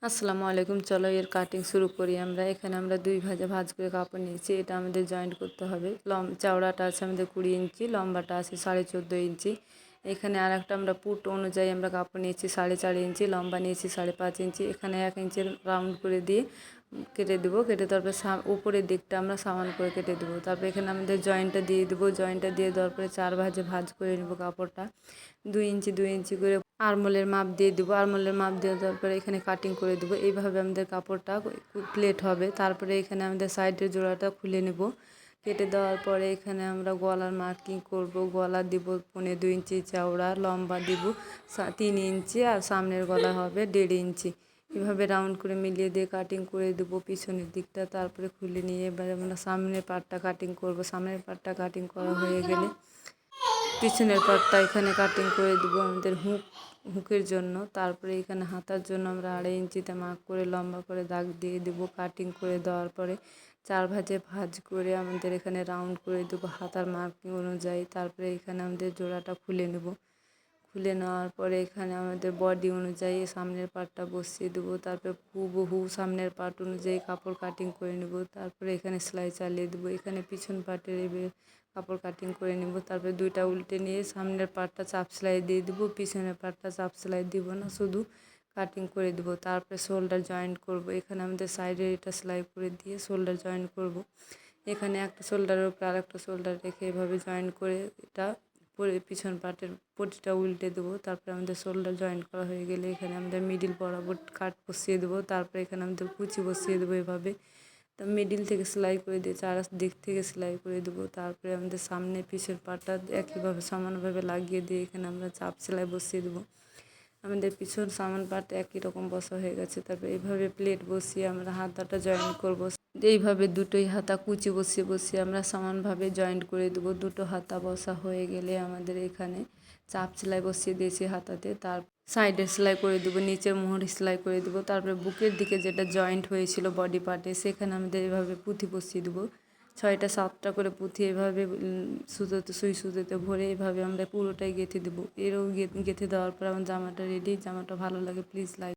আসসালামু আলাইকুম। চলো এর কাটিং শুরু করি। এখানে আমরা দুই ভাঁজ করে কাপড় নিয়েছি। এটা আমাদের জয়েন্ট করতে হবে। চওড়াটা আছে আমাদের 20 ইঞ্চি, লম্বাটা আছে 14.5 ইঞ্চি। এখানে আর একটা আমরা পুট অনুযায়ী আমরা কাপড় নিয়েছি 4.5 ইঞ্চি, লম্বা নিয়েছি 5.5 ইঞ্চি। এখানে 1 ইঞ্চি রাউন্ড করে দিয়ে কেটে দেবো। কেটে তারপরে উপরের দিকটা আমরা সমান করে কেটে দেবো। তারপরে এখানে আমাদের জয়েন্টটা দিয়ে দেবো। জয়েন্টটা দিয়ে দেওয়ার পরে 4 ভাঁজ করে নেবো কাপড়টা। 2 ইঞ্চি করে আরমোলের মাপ দিয়ে দেবো। আরমোলের মাপ দিয়ে দেওয়ার পরে এখানে কাটিং করে দেবো। এইভাবে আমাদের কাপড়টা প্লেট হবে। তারপরে এখানে আমাদের সাইডের জোড়াটা খুলে নেব। কেটে দেওয়ার পরে এখানে আমরা গলার মার্কিং করব। গলা দিব 2.25 ইঞ্চি চওড়া, লম্বা দিব 3 ইঞ্চি, আর সামনের গলা হবে 1.5 ইঞ্চি। এভাবে রাউন্ড করে মিলিয়ে দিয়ে কাটিং করে দেবো পিছনের দিকটা। তারপরে খুলে নিয়ে এবার আমরা সামনের পার্টটা কাটিং করব। সামনের পার্টটা কাটিং করা হয়ে গেলে পিছনের পার্টটা এখানে কাটিং করে দেবো আমাদের হুকের জন্য। তারপরে এখানে হাতার জন্য আমরা 2.5 ইঞ্চিতে মার্ক করে লম্বা করে দাগ দিয়ে দেবো। কাটিং করে দেওয়ার পরে 4 ভাঁজ করে আমাদের এখানে রাউন্ড করে দেবো হাতার মার্কিং অনুযায়ী। তারপরে এখানে আমাদের জোড়াটা খুলে নেব। খুলে নেওয়ার পরে এখানে আমাদের বডি অনুযায়ী সামনের পার্টটা বসিয়ে দেবো। তারপরে হুবহু সামনের পার্ট অনুযায়ী কাপড় কাটিং করে নেব। তারপরে এখানে সেলাই চালিয়ে দেবো। এখানে পিছন পার্টের কাপড় কাটিং করে নেব। তারপরে দুইটা উল্টে নিয়ে সামনের পার্টটা চাপ সেলাই দিয়ে দেবো। পিছনের পার্টটা চাপ সেলাই দিব না, শুধু কাটিং করে দেবো। তারপরে শোল্ডার জয়েন্ট করব। এখানে আমাদের সাইডে এটা সেলাই করে দিয়ে শোল্ডার জয়েন্ট করব। এখানে একটা শোল্ডারের উপরে আরেকটা শোল্ডার রেখে এভাবে জয়েন্ট করে এটা পরে পিছন পার্টের পটিটা উল্টে দেবো। তারপরে আমাদের শোল্ডার জয়েন্ট করা হয়ে গেলে এখানে আমাদের মিডিল বরাবর কাট বসিয়ে দেবো। তারপরে এখানে আমাদের কুচি বসিয়ে দেবো এভাবে। তো মিডিল থেকে সেলাই করে দিয়ে চার দিক থেকে সেলাই করে দেবো। তারপরে আমাদের সামনে পিছের পাটটা একইভাবে সমানভাবে লাগিয়ে দিয়ে এখানে আমরা চাপ সেলাই বসিয়ে দেবো। আমাদের পিছন সামন পাট একই রকম বসা হয়ে গেছে। তারপরে এইভাবে প্লেট বসিয়ে আমরা হাতাটা জয়েন করব। এইভাবে দুটোই হাতা কুচি বসিয়ে আমরা সমানভাবে জয়েন্ট করে দেবো। দুটো হাতা বসা হয়ে গেলে আমাদের এখানে চাপ সেলাই বসিয়ে দিয়েছি হাতাতে। তার সাইডে সেলাই করে দেবো, নিচের মোহর সেলাই করে দেবো। তারপরে বুকের দিকে যেটা জয়েন্ট হয়েছিল বডি পার্টে সেখানে আমাদের এভাবে পুঁথি বসিয়ে দেবো। 6টা 7টা করে পুঁথি এভাবে সুই সুতোতে ভরে এভাবে আমরা পুরোটাই গেঁথে দেবো। এরও গেঁথে দেওয়ার পর আমার জামাটা রেডি। জামাটা ভালো লাগে প্লিজ লাইক